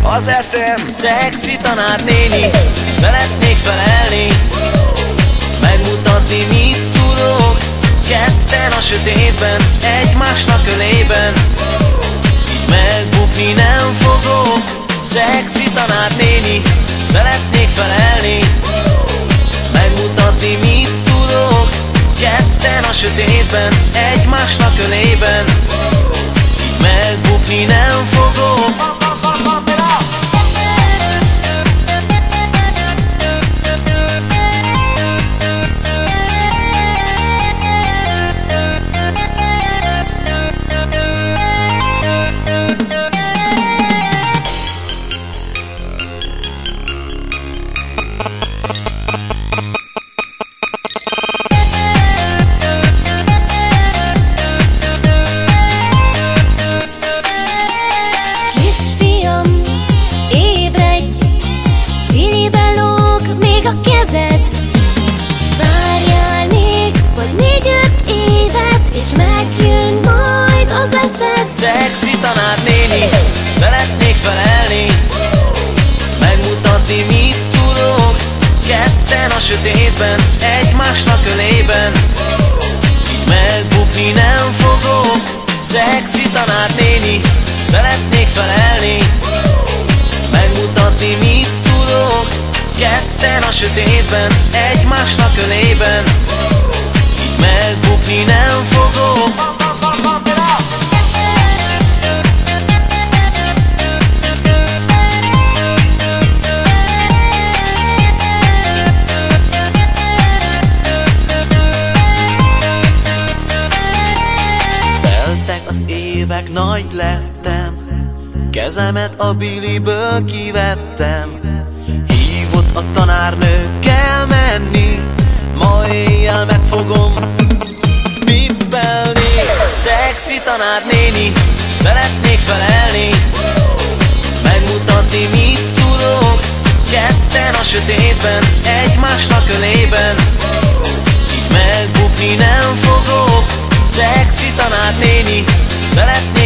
az eszem. Szexi tanárnéni, szeretnék felelni, megmutatni, mit tudok. Ketten a sötétben, egymásnak ölében, így megbukni nem fogok. Szexi tanárnéni, szeretnék felelni, megmutatni, mit tudok. Ketten a sötétben, egymásnak ölében, így megbukni nem fogok. Szexi tanárnéni, szeretnék felelni, megmutatni, mit tudok. Ketten a sötétben, egymásnak ölében, így megbukni nem fogok. Szexi tanárnéni, szeretnék felelni, megmutatni, mit tudok. Ketten a sötétben, egymásnak ölében, így megbukni nem fogok. Az évek, nagy lettem, kezemet a biliből kivettem. Hívott a tanárnő, kell menni, ma éjjel meg fogom bibbelni. Szexi tanárnéni, szeretnék felelni, megmutatni, mit tudok. Ketten a sötétben, egymásnak ölében, így megbukni nem fogok. Szexi tanárnéni, szeretnék